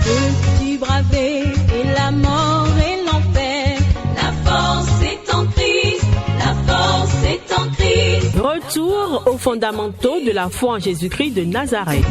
Veux-tu braver et la mort et l'enfer? La force est en Christ, la force est en Christ. Retour aux fondamentaux de la foi en Jésus-Christ de Nazareth.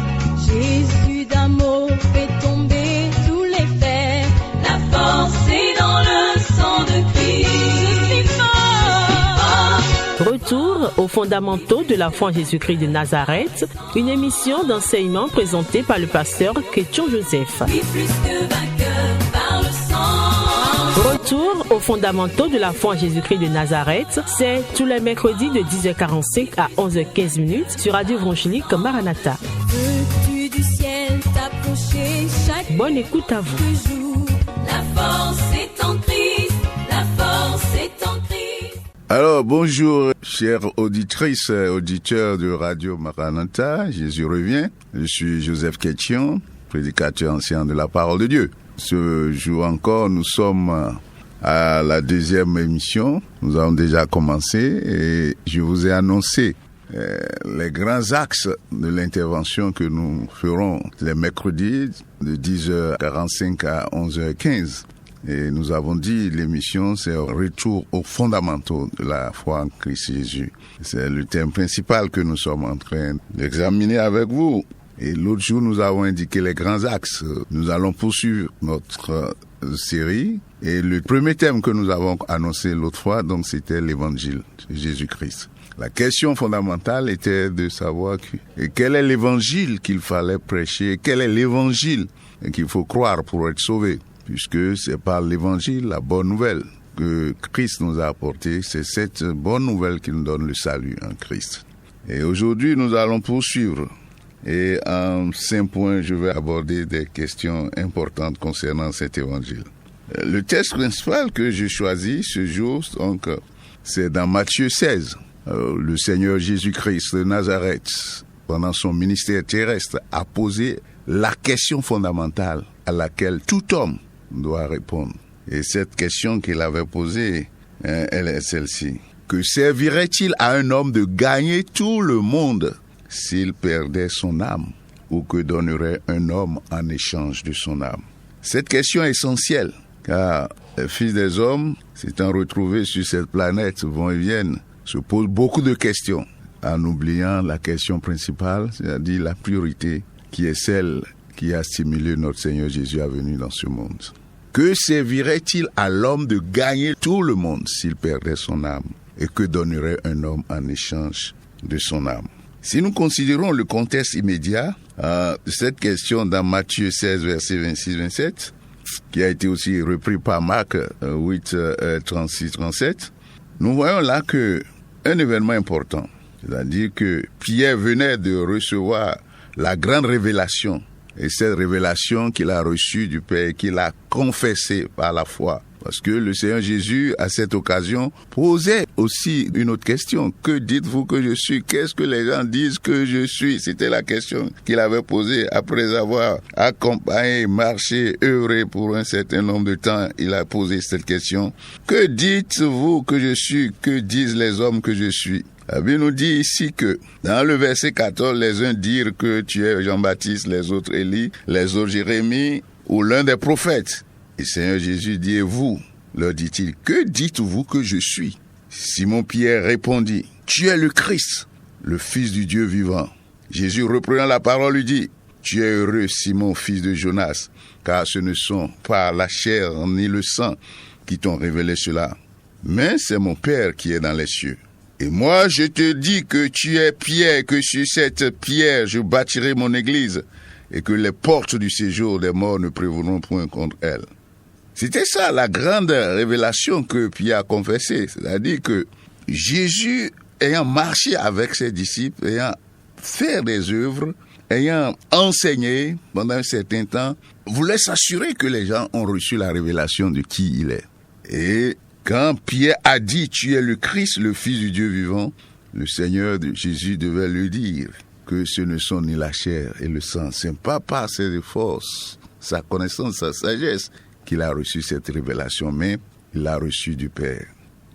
Jésus d'un mot fait tomber tous les fers. La force est dans le sang de Christ. Je suis fort. Retour aux fondamentaux de la foi en Jésus-Christ de Nazareth, une émission d'enseignement présentée par le pasteur Ketchon Joseph. Oui, plus que vainqueur par le sang. Retour aux fondamentaux de la foi en Jésus-Christ de Nazareth, c'est tous les mercredis de 10h45 à 11h15 sur Radio Évangélique Maranatha. Veux-tu du ciel t'approcher chaque Bonne écoute à vous. jour? La force est en Christ, la force est en Christ. Alors, bonjour, chères auditrices et auditeurs de Radio Maranatha. Jésus revient. Je suis Joseph Ketchon, prédicateur ancien de la parole de Dieu. Ce jour encore, nous sommes à la deuxième émission. Nous avons déjà commencé et je vous ai annoncé les grands axes de l'intervention que nous ferons les mercredis de 10h45 à 11h15. Et nous avons dit, l'émission, c'est un retour aux fondamentaux de la foi en Christ Jésus. C'est le thème principal que nous sommes en train d'examiner avec vous. Et l'autre jour, nous avons indiqué les grands axes. Nous allons poursuivre notre série. Et le premier thème que nous avons annoncé l'autre fois, donc, c'était l'évangile de Jésus-Christ. La question fondamentale était de savoir quel est l'évangile qu'il fallait prêcher, quel est l'évangile qu'il faut croire pour être sauvé. Puisque c'est par l'évangile, la bonne nouvelle que Christ nous a apportée, c'est cette bonne nouvelle qui nous donne le salut en Christ. Et aujourd'hui, nous allons poursuivre. Et en 5 points, je vais aborder des questions importantes concernant cet évangile. Le texte principal que j'ai choisi ce jour, donc, c'est dans Matthieu 16. Le Seigneur Jésus-Christ de Nazareth, pendant son ministère terrestre, a posé la question fondamentale à laquelle tout homme doit répondre. Et cette question qu'il avait posée, elle est celle-ci. Que servirait-il à un homme de gagner tout le monde s'il perdait son âme? Ou que donnerait un homme en échange de son âme? Cette question est essentielle, car les fils des hommes, s'étant retrouvés sur cette planète, vont et viennent, se posent beaucoup de questions, en oubliant la question principale, c'est-à-dire la priorité, qui est celle qui a stimulé notre Seigneur Jésus à venir dans ce monde. Que servirait-il à l'homme de gagner tout le monde s'il perdait son âme? Et que donnerait un homme en échange de son âme? Si nous considérons le contexte immédiat de cette question dans Matthieu 16, versets 26-27, qui a été aussi repris par Marc 8, 36-37, nous voyons là un événement important, c'est-à-dire que Pierre venait de recevoir la grande révélation, et cette révélation qu'il a reçue du Père, qu'il a confessée par la foi. Parce que le Seigneur Jésus, à cette occasion, posait aussi une autre question. Que dites-vous que je suis? Qu'est-ce que les gens disent que je suis? C'était la question qu'il avait posée après avoir accompagné, marché, œuvré pour un certain nombre de temps. Il a posé cette question. Que dites-vous que je suis? Que disent les hommes que je suis? La Bible nous dit ici que, dans le verset 14, les uns dirent que tu es Jean-Baptiste, les autres Élie, les autres Jérémie, ou l'un des prophètes. Et Seigneur Jésus dit, et vous, leur dit-il, que dites-vous que je suis? Simon-Pierre répondit, tu es le Christ, le Fils du Dieu vivant. Jésus, reprenant la parole, lui dit, tu es heureux, Simon, fils de Jonas, car ce ne sont pas la chair ni le sang qui t'ont révélé cela, mais c'est mon Père qui est dans les cieux. Et moi, je te dis que tu es Pierre, que sur cette pierre, je bâtirai mon église, et que les portes du séjour des morts ne prévaudront point contre elle. C'était ça, la grande révélation que Pierre a confessée. C'est-à-dire que Jésus, ayant marché avec ses disciples, ayant fait des œuvres, ayant enseigné pendant un certain temps, voulait s'assurer que les gens ont reçu la révélation de qui il est. Et quand Pierre a dit « Tu es le Christ, le Fils du Dieu vivant », le Seigneur Jésus devait lui dire que ce ne sont ni la chair et le sang. Ce n'est pas par ses forces, sa connaissance, sa sagesse qu'il a reçu cette révélation, mais il l'a reçue du Père.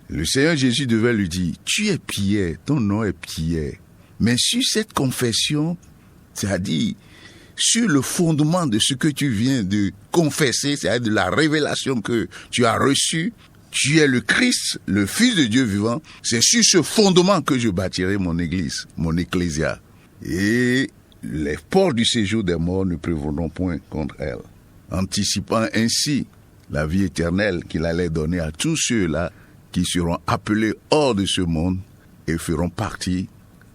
Le Seigneur Jésus devait lui dire « Tu es Pierre, ton nom est Pierre ». Mais sur cette confession, c'est-à-dire sur le fondement de ce que tu viens de confesser, c'est-à-dire de la révélation que tu as reçue, tu es le Christ, le Fils de Dieu vivant, c'est sur ce fondement que je bâtirai mon église, mon ecclésia. Et les portes du séjour des morts ne prévaudront point contre elle, anticipant ainsi la vie éternelle qu'il allait donner à tous ceux-là qui seront appelés hors de ce monde et feront partie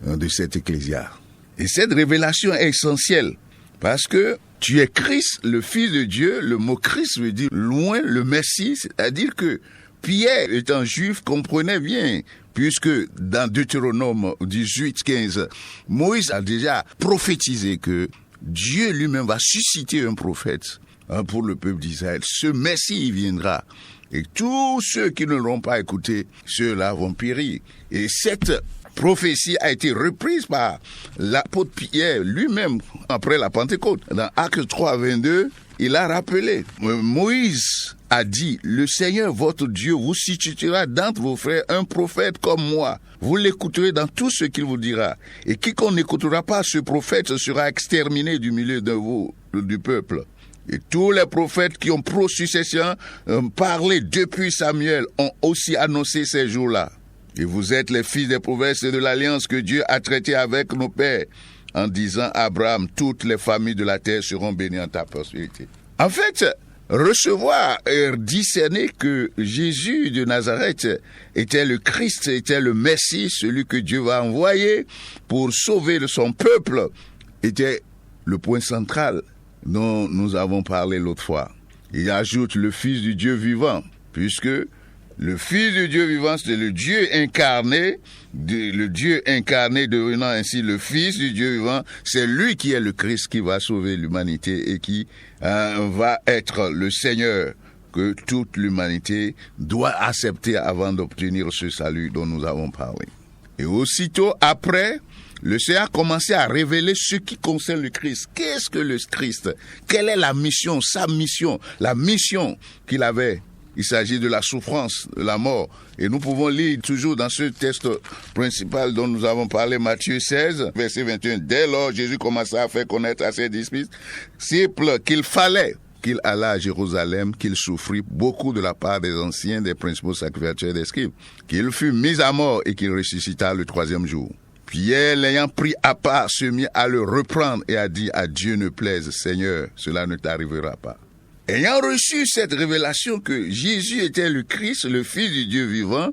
de cette ecclésia. Et cette révélation est essentielle parce que tu es Christ, le Fils de Dieu. Le mot Christ veut dire loin, le Messie, c'est-à-dire que Pierre, étant juif, comprenait bien, puisque dans Deutéronome 18, 15, Moïse a déjà prophétisé que Dieu lui-même va susciter un prophète pour le peuple d'Israël. Ce Messie, il viendra. Et tous ceux qui ne l'auront pas écouté, ceux-là vont périr. Et cette prophétie a été reprise par l'apôtre Pierre lui-même après la Pentecôte. Dans Actes 3, 22, il a rappelé, Moïse a dit, le Seigneur votre Dieu vous suscitera d'entre vos frères un prophète comme moi. Vous l'écouterez dans tout ce qu'il vous dira. Et quiconque n'écoutera pas ce prophète sera exterminé du milieu de vous, du peuple. Et tous les prophètes qui ont pro-succession parlé depuis Samuel ont aussi annoncé ces jours-là. Et vous êtes les fils des promesses et de l'alliance que Dieu a traité avec nos pères en disant à Abraham, toutes les familles de la terre seront bénies en ta prospérité. En fait, recevoir et discerner que Jésus de Nazareth était le Christ, était le Messie, celui que Dieu va envoyer pour sauver son peuple, était le point central dont nous avons parlé l'autre fois. Il ajoute le Fils du Dieu vivant, puisque le Fils du Dieu vivant, c'est le Dieu incarné, le Dieu incarné devenant ainsi le Fils du Dieu vivant, c'est lui qui est le Christ qui va sauver l'humanité et qui va être le Seigneur que toute l'humanité doit accepter avant d'obtenir ce salut dont nous avons parlé. Et aussitôt après, le Seigneur a commencé à révéler ce qui concerne le Christ. Qu'est-ce que le Christ? Quelle est la mission, sa mission, la mission qu'il avait? Il s'agit de la souffrance, de la mort. Et nous pouvons lire toujours dans ce texte principal dont nous avons parlé, Matthieu 16, verset 21. Dès lors, Jésus commença à faire connaître à ses disciples qu'il fallait qu'il allât à Jérusalem, qu'il souffrit beaucoup de la part des anciens, des principaux sacrificateurs et des scribes, qu'il fut mis à mort et qu'il ressuscita le troisième jour. Pierre, l'ayant pris à part, se mit à le reprendre et a dit, à Dieu ne plaise, Seigneur, cela ne t'arrivera pas. Ayant reçu cette révélation que Jésus était le Christ, le Fils du Dieu vivant,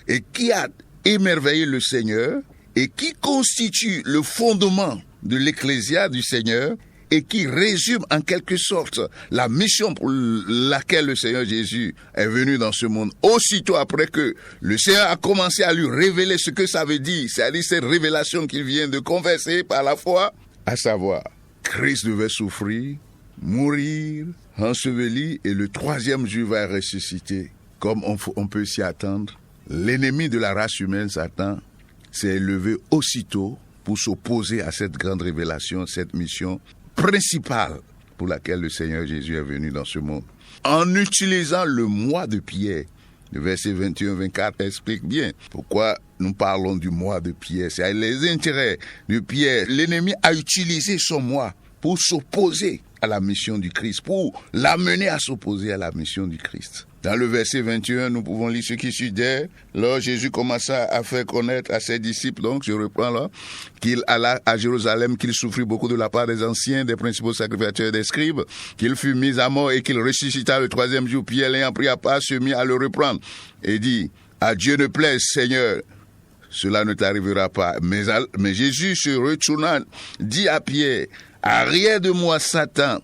et qui a émerveillé le Seigneur, et qui constitue le fondement de l'ecclésia du Seigneur, et qui résume en quelque sorte la mission pour laquelle le Seigneur Jésus est venu dans ce monde. Aussitôt après que le Seigneur a commencé à lui révéler ce que ça veut dire, c'est-à-dire cette révélation qu'il vient de confesser par la foi, à savoir, Christ devait souffrir, mourir, enseveli, et le troisième jour va ressusciter. Comme on peut s'y attendre, l'ennemi de la race humaine, Satan, s'est levé aussitôt pour s'opposer à cette grande révélation, cette mission principale pour laquelle le Seigneur Jésus est venu dans ce monde. En utilisant le moi de Pierre, le verset 21-24 explique bien pourquoi nous parlons du moi de Pierre. C'est les intérêts de Pierre. L'ennemi a utilisé son moi pour s'opposer à la mission du Christ, pour l'amener à s'opposer à la mission du Christ. Dans le verset 21, nous pouvons lire ce qui suit. Dès lors, Jésus commença à faire connaître à ses disciples, donc je reprends là, qu'il alla à Jérusalem, qu'il souffrit beaucoup de la part des anciens, des principaux sacrificateurs et des scribes, qu'il fut mis à mort et qu'il ressuscita le troisième jour. Pierre, l'ayant pris à part, se mit à le reprendre et dit, à Dieu ne plaise, Seigneur, cela ne t'arrivera pas. Mais Jésus se retourna, dit à Pierre, arrière de moi, Satan,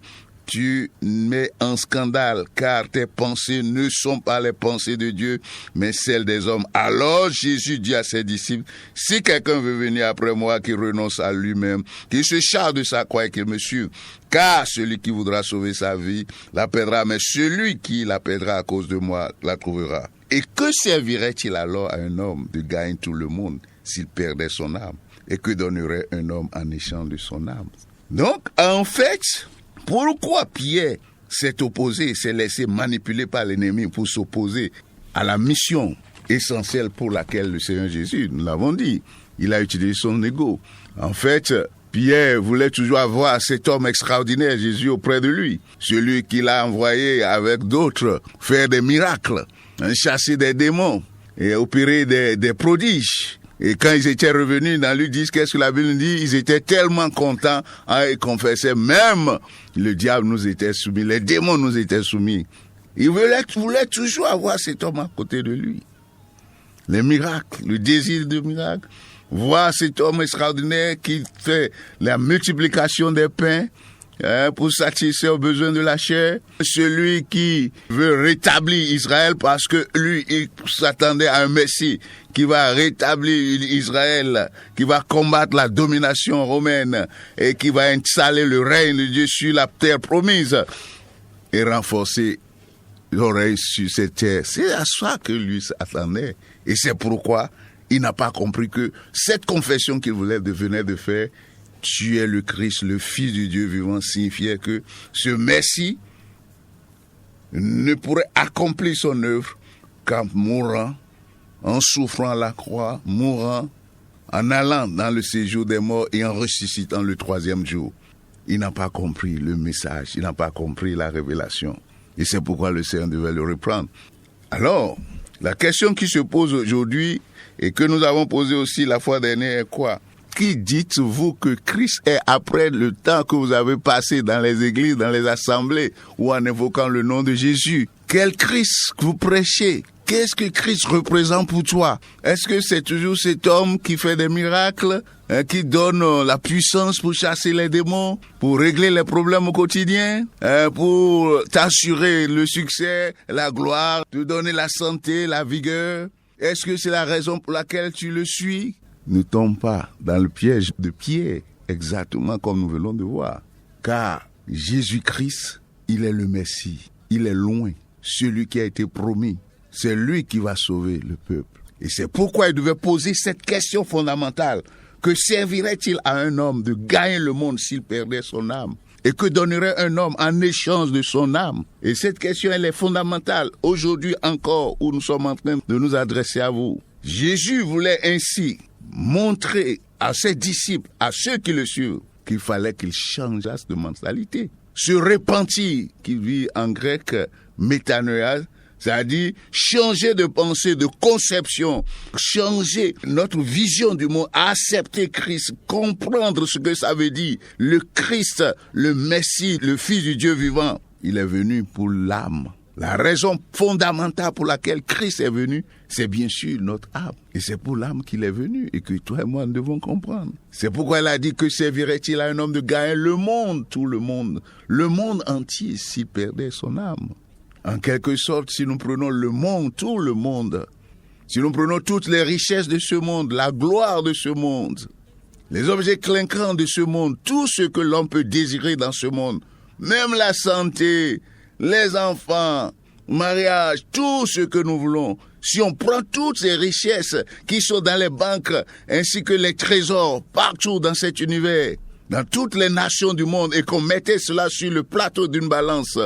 tu mets en scandale, car tes pensées ne sont pas les pensées de Dieu, mais celles des hommes. Alors Jésus dit à ses disciples, si quelqu'un veut venir après moi, qu'il renonce à lui-même, qu'il se charge de sa croix et qu'il me suive. Car celui qui voudra sauver sa vie la perdra, mais celui qui la perdra à cause de moi la trouvera. Et que servirait-il alors à un homme de gagner tout le monde s'il perdait son âme? Et que donnerait un homme en échange de son âme? Donc, en fait, pourquoi Pierre s'est opposé, s'est laissé manipuler par l'ennemi pour s'opposer à la mission essentielle pour laquelle le Seigneur Jésus, nous l'avons dit, il a utilisé son ego. En fait, Pierre voulait toujours avoir cet homme extraordinaire, Jésus, auprès de lui. Celui qu'il a envoyé avec d'autres faire des miracles, chasser des démons et opérer des prodiges. Et quand ils étaient revenus dans Luc 10, qu'est-ce que la Bible dit? Ils étaient tellement contents, ils confessaient, même le diable nous était soumis, les démons nous étaient soumis. Ils voulaient toujours avoir cet homme à côté de lui. Les miracles, le désir de miracles. Voir cet homme extraordinaire qui fait la multiplication des pains pour satisfaire aux besoins de la chair. Celui qui veut rétablir Israël parce que lui, il s'attendait à un Messie qui va rétablir Israël, qui va combattre la domination romaine et qui va installer le règne de Dieu sur la terre promise et renforcer le règne sur cette terre. C'est à ça que lui s'attendait. Et c'est pourquoi il n'a pas compris que cette confession qu'il venait de faire, tu es le Christ, le Fils du Dieu vivant, signifiait que ce Messie ne pourrait accomplir son œuvre qu'en mourant, en souffrant à la croix, mourant, en allant dans le séjour des morts et en ressuscitant le 3e jour. Il n'a pas compris le message, il n'a pas compris la révélation. Et c'est pourquoi le Seigneur devait le reprendre. Alors, la question qui se pose aujourd'hui, et que nous avons posé aussi la fois dernière, est quoi? Qui dites-vous que Christ est après le temps que vous avez passé dans les églises, dans les assemblées, ou en évoquant le nom de Jésus? Quel Christ vous prêchez? Qu'est-ce que Christ représente pour toi? Est-ce que c'est toujours cet homme qui fait des miracles, qui donne la puissance pour chasser les démons, pour régler les problèmes au quotidien, pour t'assurer le succès, la gloire, te donner la santé, la vigueur? Est-ce que c'est la raison pour laquelle tu le suis? Ne tombe pas dans le piège de Pierre, exactement comme nous venons de voir. Car Jésus-Christ, il est le Messie, il est loin, celui qui a été promis. C'est lui qui va sauver le peuple. Et c'est pourquoi il devait poser cette question fondamentale. Que servirait-il à un homme de gagner le monde s'il perdait son âme? Et que donnerait un homme en échange de son âme? Et cette question, elle est fondamentale. Aujourd'hui encore, où nous sommes en train de nous adresser à vous. Jésus voulait ainsi montrer à ses disciples, à ceux qui le suivent, qu'il fallait qu'ils changeassent de mentalité. Se repentir, qui vit en grec métanoïa, c'est-à-dire changer de pensée, de conception, changer notre vision du monde, accepter Christ, comprendre ce que ça veut dire. Le Christ, le Messie, le Fils du Dieu vivant, il est venu pour l'âme. La raison fondamentale pour laquelle Christ est venu, c'est bien sûr notre âme. Et c'est pour l'âme qu'il est venu et que toi et moi nous devons comprendre. C'est pourquoi il a dit que servirait-il à un homme de gagner le monde, tout le monde entier s'il perdait son âme. En quelque sorte, si nous prenons le monde, tout le monde, si nous prenons toutes les richesses de ce monde, la gloire de ce monde, les objets clinquants de ce monde, tout ce que l'homme peut désirer dans ce monde, même la santé, les enfants, mariage, tout ce que nous voulons, si on prend toutes ces richesses qui sont dans les banques, ainsi que les trésors partout dans cet univers, dans toutes les nations du monde, et qu'on mettait cela sur le plateau d'une balance,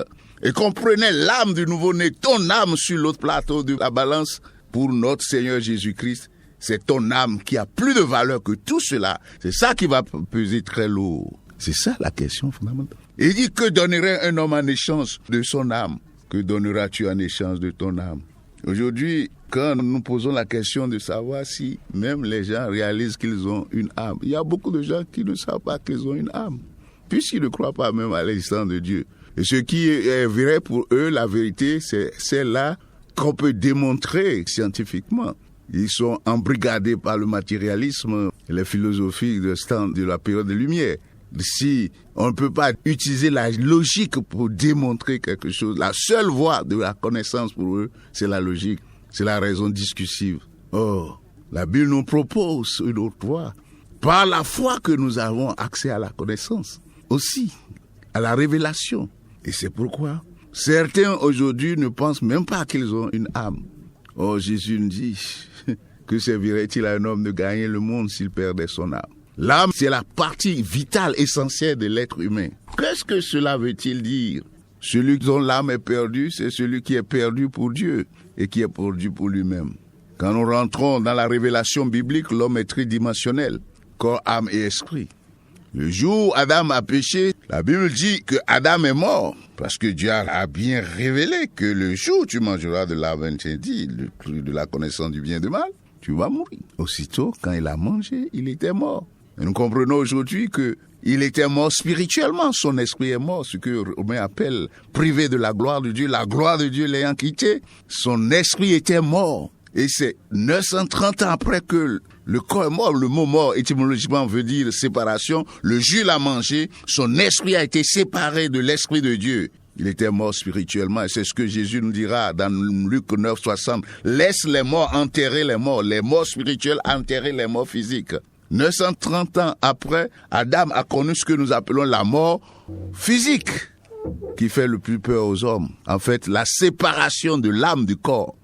et qu'on prenait l'âme du nouveau-né, ton âme sur l'autre plateau de la balance, pour notre Seigneur Jésus-Christ, c'est ton âme qui a plus de valeur que tout cela. C'est ça qui va peser très lourd. C'est ça la question fondamentale. Il dit, que donnerait un homme en échange de son âme? Que donneras-tu en échange de ton âme? Aujourd'hui, quand nous posons la question de savoir si même les gens réalisent qu'ils ont une âme, il y a beaucoup de gens qui ne savent pas qu'ils ont une âme, puisqu'ils ne croient pas même à l'existence de Dieu. Et ce qui est vrai pour eux, la vérité, c'est là qu'on peut démontrer scientifiquement. Ils sont embrigadés par le matérialisme, les philosophies de la période des Lumières. Si on ne peut pas utiliser la logique pour démontrer quelque chose, la seule voie de la connaissance pour eux, c'est la logique, c'est la raison discursive. Or, la Bible nous propose une autre voie. Par la foi que nous avons accès à la connaissance, aussi à la révélation. Et c'est pourquoi certains aujourd'hui ne pensent même pas qu'ils ont une âme. Or, Jésus nous dit que servirait-il à un homme de gagner le monde s'il perdait son âme? L'âme, c'est la partie vitale, essentielle de l'être humain. Qu'est-ce que cela veut-il dire? Celui dont l'âme est perdue, c'est celui qui est perdu pour Dieu et qui est perdu pour lui-même. Quand nous rentrons dans la révélation biblique, l'homme est tridimensionnel, corps, âme et esprit. Le jour où Adam a péché, la Bible dit que Adam est mort. Parce que Dieu a bien révélé que le jour où tu mangeras de l'arbre interdit, le fruit de la connaissance du bien et du mal, tu vas mourir. Aussitôt, quand il a mangé, il était mort. Et nous comprenons aujourd'hui que il était mort spirituellement, son esprit est mort, ce que Romain appelle privé de la gloire de Dieu, la gloire de Dieu l'ayant quitté, son esprit était mort. Et c'est 930 ans après que le corps est mort, le mot mort étymologiquement veut dire séparation, le jour l'a mangé, son esprit a été séparé de l'esprit de Dieu. Il était mort spirituellement et c'est ce que Jésus nous dira dans Luc 9, 60. Laisse les morts enterrer les morts spirituels enterrer les morts physiques. 930 ans après, Adam a connu ce que nous appelons la mort physique, qui fait le plus peur aux hommes. En fait, la séparation de l'âme du corps.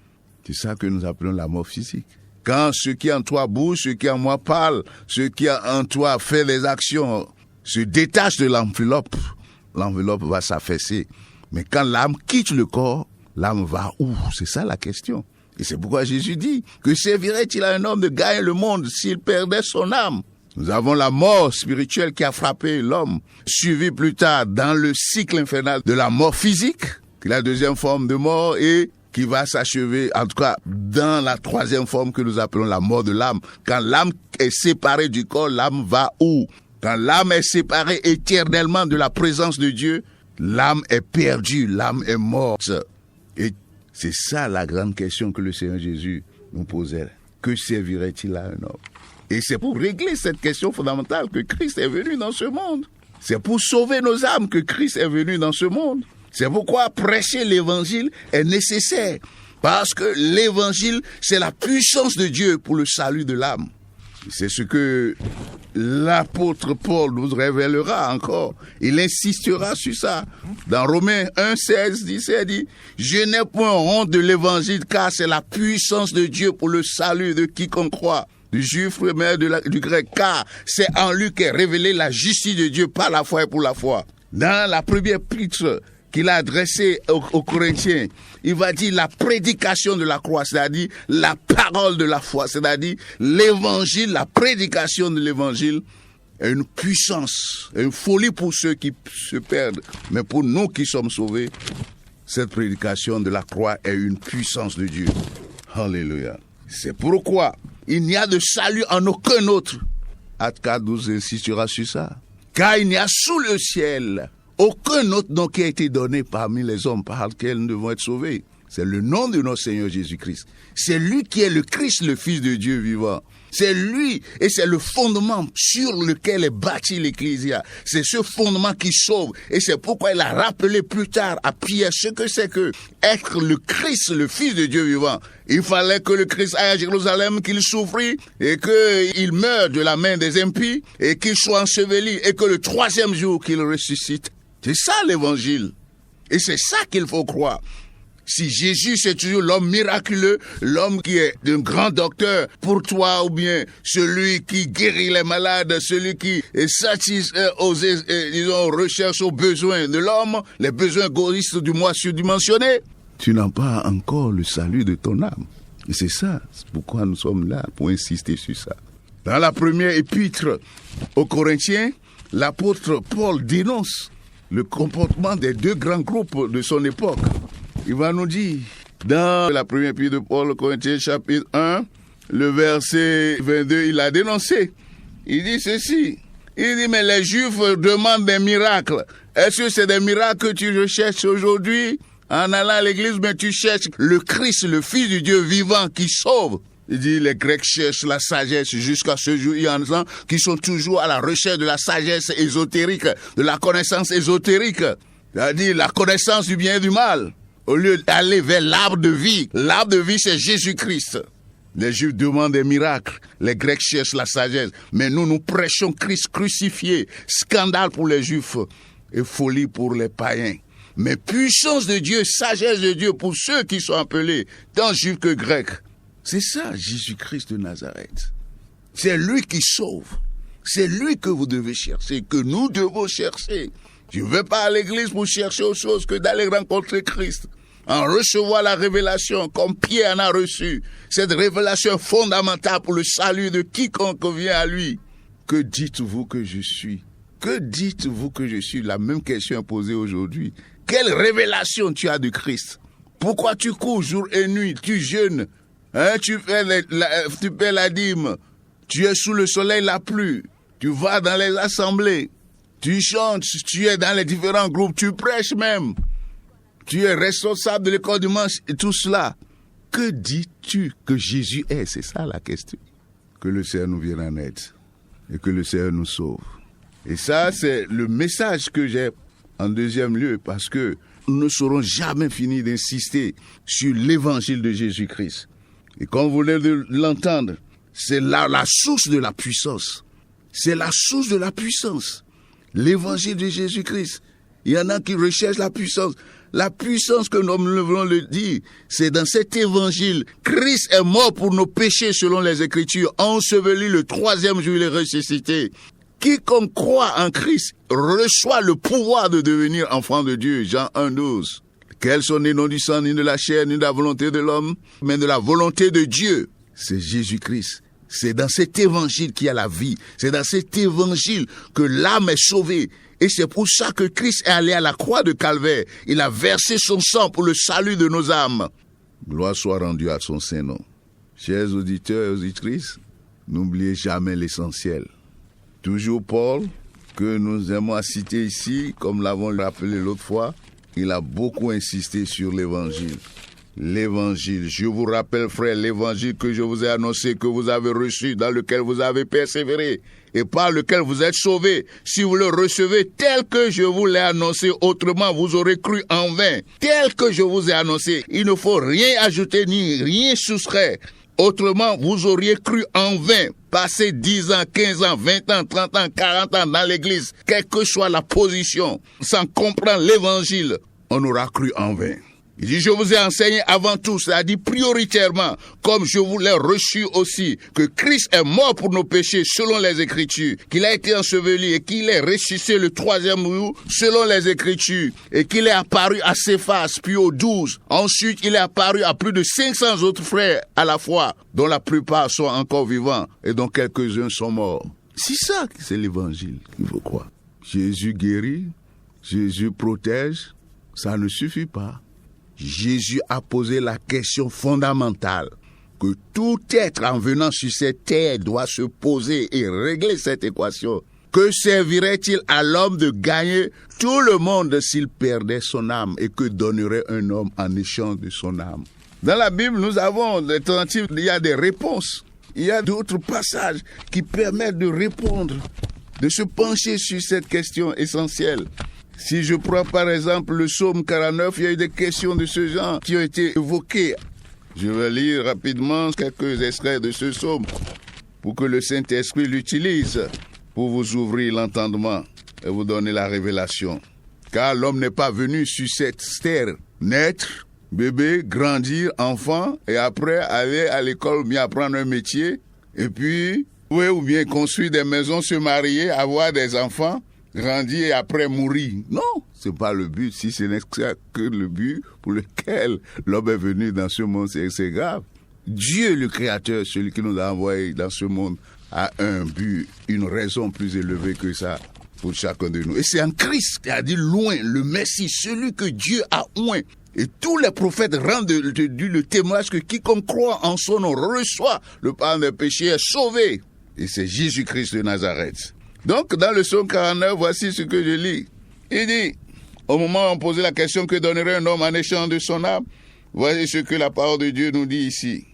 C'est ça que nous appelons la mort physique. Quand ce qui en toi bouge, ce qui en moi parle, ce qui en toi fait des actions, se détache de l'enveloppe va s'affaisser. Mais quand l'âme quitte le corps, l'âme va où? C'est ça la question. Et c'est pourquoi Jésus dit que servirait-il à un homme de gagner le monde s'il perdait son âme? Nous avons la mort spirituelle qui a frappé l'homme, suivie plus tard dans le cycle infernal de la mort physique, qui est la deuxième forme de mort et qui va s'achever, en tout cas, dans la troisième forme que nous appelons la mort de l'âme. Quand l'âme est séparée du corps, l'âme va où? Quand l'âme est séparée éternellement de la présence de Dieu, l'âme est perdue, l'âme est morte. Et c'est ça la grande question que le Seigneur Jésus nous posait. Que servirait-il à un homme? Et c'est pour régler cette question fondamentale que Christ est venu dans ce monde. C'est pour sauver nos âmes que Christ est venu dans ce monde. C'est pourquoi prêcher l'évangile est nécessaire. Parce que l'évangile, c'est la puissance de Dieu pour le salut de l'âme. C'est ce que l'apôtre Paul nous révélera encore. Il insistera sur ça. Dans Romains 1, 16, 17, dit « Je n'ai point honte de l'évangile, car c'est la puissance de Dieu pour le salut de quiconque croit. » Du juif mais du grec, car c'est en lui qu'est révélée la justice de Dieu par la foi et pour la foi. Dans la première épître qu'il a adressée aux Corinthiens, il va dire la prédication de la croix, c'est-à-dire la parole de la foi, c'est-à-dire l'évangile, la prédication de l'évangile est une puissance, une folie pour ceux qui se perdent. Mais pour nous qui sommes sauvés, cette prédication de la croix est une puissance de Dieu. Alléluia. C'est pourquoi il n'y a de salut en aucun autre. Acte 4, 12 insistera sur ça. Car il n'y a sous le ciel aucun autre nom qui a été donné parmi les hommes par lequel nous devons être sauvés. C'est le nom de notre Seigneur Jésus-Christ. C'est lui qui est le Christ, le Fils de Dieu vivant. C'est lui et c'est le fondement sur lequel est bâti l'Ecclésia. C'est ce fondement qui sauve. Et c'est pourquoi il a rappelé plus tard à Pierre ce que c'est que être le Christ, le Fils de Dieu vivant. Il fallait que le Christ aille à Jérusalem, qu'il souffrit et qu'il meure de la main des impies et qu'il soit enseveli et que le troisième jour qu'il ressuscite. C'est ça l'évangile. Et c'est ça qu'il faut croire. Si Jésus c'est toujours l'homme miraculeux, l'homme qui est un grand docteur pour toi, ou bien celui qui guérit les malades, celui qui satisfait aux recherches aux besoins de l'homme, les besoins égoïstes du moi surdimensionné, tu n'as pas encore le salut de ton âme. Et c'est ça, c'est pourquoi nous sommes là, pour insister sur ça. Dans la première épître aux Corinthiens, l'apôtre Paul dénonce le comportement des deux grands groupes de son époque. Il va nous dire, dans la première épître de Paul aux Corinthiens, chapitre 1, le verset 22, il a dénoncé. Il dit ceci. Il dit, mais les Juifs demandent des miracles. Est-ce que c'est des miracles que tu recherches aujourd'hui en allant à l'église, mais tu cherches le Christ, le Fils du Dieu vivant qui sauve? Il dit, les Grecs cherchent la sagesse jusqu'à ce jour. Il y en a qui sont toujours à la recherche de la sagesse ésotérique, de la connaissance ésotérique. C'est-à-dire la connaissance du bien et du mal. Au lieu d'aller vers l'arbre de vie. L'arbre de vie, c'est Jésus-Christ. Les Juifs demandent des miracles. Les Grecs cherchent la sagesse. Mais nous prêchons Christ crucifié. Scandale pour les Juifs et folie pour les païens. Mais puissance de Dieu, sagesse de Dieu pour ceux qui sont appelés, tant Juifs que Grecs. C'est ça, Jésus-Christ de Nazareth. C'est lui qui sauve. C'est lui que vous devez chercher, que nous devons chercher. Je ne vais pas à l'église pour chercher autre chose que d'aller rencontrer Christ. En recevoir la révélation comme Pierre en a reçu. Cette révélation fondamentale pour le salut de quiconque vient à lui. Que dites-vous que je suis? Que dites-vous que je suis? La même question est posée aujourd'hui. Quelle révélation tu as de Christ? Pourquoi tu cours jour et nuit? Tu jeûnes, tu paies la dîme, tu es sous le soleil, la pluie, tu vas dans les assemblées, tu chantes, tu es dans les différents groupes, tu prêches même, tu es responsable de l'école du dimanche et tout cela. Que dis-tu que Jésus est? C'est ça la question. Que le Seigneur nous vienne en aide et que le Seigneur nous sauve. Et ça, c'est le message que j'ai en deuxième lieu, parce que nous ne saurons jamais finir d'insister sur l'évangile de Jésus-Christ. Et comme vous venez de l'entendre, c'est là la source de la puissance. C'est la source de la puissance. L'évangile de Jésus-Christ. Il y en a qui recherchent la puissance. La puissance que nous voulons le dire, c'est dans cet évangile. Christ est mort pour nos péchés selon les Écritures. Enseveli le 3e jour, il est ressuscité. Quiconque croit en Christ reçoit le pouvoir de devenir enfant de Dieu. Jean 1,12. Quels sont les noms du sang, ni de la chair, ni de la volonté de l'homme, mais de la volonté de Dieu. C'est Jésus-Christ. C'est dans cet évangile qu'il y a la vie. C'est dans cet évangile que l'âme est sauvée. Et c'est pour ça que Christ est allé à la croix de Calvaire. Il a versé son sang pour le salut de nos âmes. Gloire soit rendue à son Saint-Nom. Chers auditeurs et auditrices, n'oubliez jamais l'essentiel. Toujours Paul, que nous aimons citer ici, comme l'avons rappelé l'autre fois, il a beaucoup insisté sur l'évangile. L'évangile, je vous rappelle frère, l'évangile que je vous ai annoncé, que vous avez reçu, dans lequel vous avez persévéré, et par lequel vous êtes sauvés. Si vous le recevez tel que je vous l'ai annoncé, autrement vous aurez cru en vain. Tel que je vous ai annoncé, il ne faut rien ajouter ni rien soustraire. Autrement, vous auriez cru en vain, passer 10 ans, 15 ans, 20 ans, 30 ans, 40 ans dans l'église, quelle que soit la position, sans comprendre l'évangile, on aura cru en vain. Il dit, je vous ai enseigné avant tout, c'est-à-dire prioritairement, comme je vous l'ai reçu aussi, que Christ est mort pour nos péchés selon les Écritures, qu'il a été enseveli et qu'il est ressuscité le 3e jour selon les Écritures, et qu'il est apparu à Céphas, puis aux 12. Ensuite, il est apparu à plus de 500 autres frères à la fois, dont la plupart sont encore vivants et dont quelques-uns sont morts. C'est ça, c'est l'évangile qu'il faut croire. Jésus guérit, Jésus protège, ça ne suffit pas. Jésus a posé la question fondamentale que tout être en venant sur cette terre doit se poser et régler cette équation. Que servirait-il à l'homme de gagner tout le monde s'il perdait son âme, et que donnerait un homme en échange de son âme? Dans la Bible, nous avons des tentatives, il y a des réponses. Il y a d'autres passages qui permettent de répondre, de se pencher sur cette question essentielle. Si je prends par exemple le psaume 49, il y a eu des questions de ce genre qui ont été évoquées. Je vais lire rapidement quelques extraits de ce psaume pour que le Saint-Esprit l'utilise pour vous ouvrir l'entendement et vous donner la révélation. Car l'homme n'est pas venu sur cette terre naître, bébé, grandir, enfant, et après aller à l'école, bien apprendre un métier, et puis, oui, ou bien construire des maisons, se marier, avoir des enfants, grandir et après mourir. Non, c'est pas le but. Si ce n'est que le but pour lequel l'homme est venu dans ce monde, c'est grave. Dieu, le Créateur, celui qui nous a envoyés dans ce monde, a un but, une raison plus élevée que ça pour chacun de nous. Et c'est en Christ, c'est-à-dire loin, le Messie, celui que Dieu a oint. Et tous les prophètes rendent le témoignage que quiconque croit en son nom reçoit le pardon des péchés, est sauvé. Et c'est Jésus-Christ de Nazareth. Donc, dans le psaume 49, voici ce que je lis. Il dit, au moment où on posait la question que donnerait un homme en échange de son âme, voici ce que la parole de Dieu nous dit ici.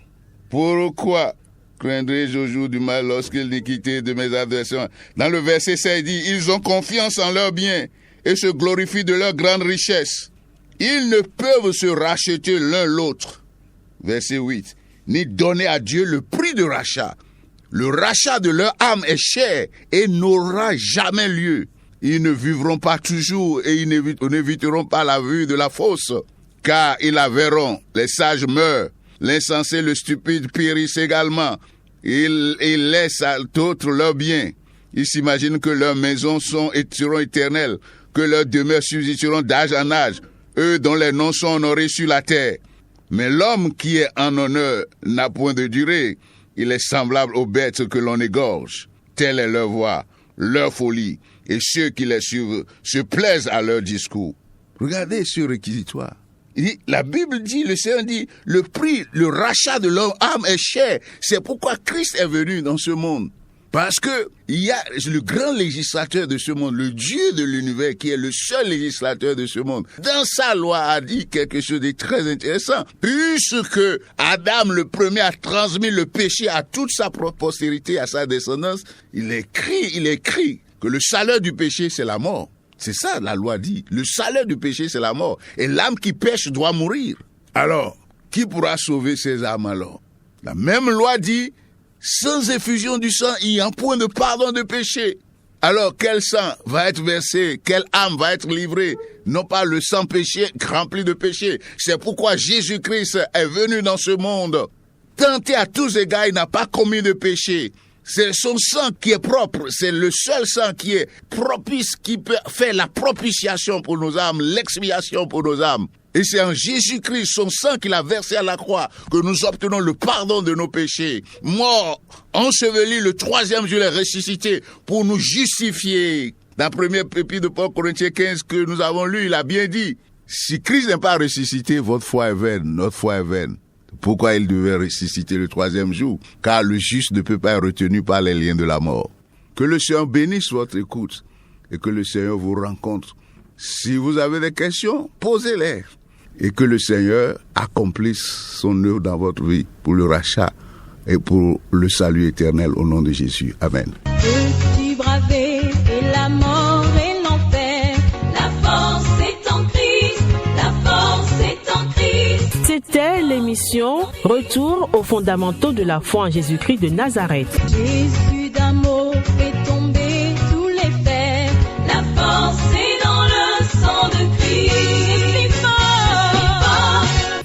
Pourquoi craindrai-je au jour du mal lorsqu'il l'iniquité de mes adversaires? Dans le verset 16, il dit, ils ont confiance en leurs biens et se glorifient de leur grande richesse. Ils ne peuvent se racheter l'un l'autre. Verset 8, ni donner à Dieu le prix de rachat. Le rachat de leur âme est cher et n'aura jamais lieu. Ils ne vivront pas toujours et ils n'éviteront pas la vue de la fosse, car ils la verront. Les sages meurent, l'insensé, le stupide périssent également. Ils laissent à d'autres leurs biens. Ils s'imaginent que leurs maisons seront éternelles, que leurs demeures subsisteront d'âge en âge, eux dont les noms sont honorés sur la terre. Mais l'homme qui est en honneur n'a point de durée. Il est semblable aux bêtes que l'on égorge. Telle est leur voie, leur folie. et ceux qui les suivent se plaisent à leur discours. Regardez ce réquisitoire. La Bible dit, le Seigneur dit, le prix, le rachat de leur âme est cher. C'est pourquoi Christ est venu dans ce monde. Parce que il y a le grand législateur de ce monde, le Dieu de l'univers, qui est le seul législateur de ce monde. Dans sa loi a dit quelque chose de très intéressant. Puisque Adam, le premier, a transmis le péché à toute sa postérité, à sa descendance, il écrit que le salaire du péché, c'est la mort. C'est ça, la loi dit. Le salaire du péché, c'est la mort. Et l'âme qui pêche doit mourir. Alors, qui pourra sauver ces âmes alors? La même loi dit, sans effusion du sang, il n'y a point de pardon de péché. Alors, quel sang va être versé? Quelle âme va être livrée? Non pas le sang péché, rempli de péché. C'est pourquoi Jésus-Christ est venu dans ce monde. Tenté à tous égards, il n'a pas commis de péché. C'est son sang qui est propre, c'est le seul sang qui est propice, qui peut faire la propitiation pour nos âmes, l'expiation pour nos âmes. Et c'est en Jésus-Christ, son sang qu'il a versé à la croix, que nous obtenons le pardon de nos péchés. Mort, enseveli, le 3e jour, il est ressuscité pour nous justifier. Dans la 1er épître de Paul, Corinthiens 15, que nous avons lu, il a bien dit, si Christ n'est pas ressuscité, votre foi est vaine, notre foi est vaine. Pourquoi il devait ressusciter le 3e jour? Car le juste ne peut pas être retenu par les liens de la mort. Que le Seigneur bénisse votre écoute et que le Seigneur vous rencontre. Si vous avez des questions, posez-les. Et que le Seigneur accomplisse son œuvre dans votre vie pour le rachat et pour le salut éternel au nom de Jésus. Amen. Peux-tu braver et la mort et l'enfer? La force est en Christ, la force est en Christ. C'était l'émission Retour aux fondamentaux de la foi en Jésus-Christ de Nazareth. Jésus d'un mot fait tomber tous les fers. La force est dans le sang de Christ. Je suis fort.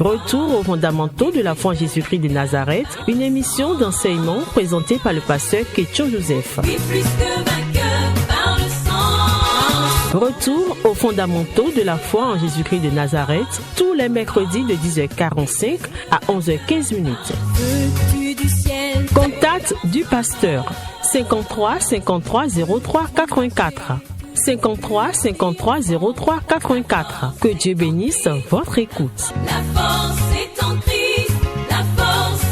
Retour aux fondamentaux de la foi en Jésus-Christ de Nazareth, une émission d'enseignement présentée par le pasteur Ketcho Joseph. Oui, plus que vainqueur par le sang. Retour aux fondamentaux de la foi en Jésus-Christ de Nazareth, tous les mercredis de 10h45 à 11h15. Veux-tu du ciel? Contact du pasteur 53 53 03 84. 53 53 03 84. Que Dieu bénisse votre écoute. La force est en Christ, la force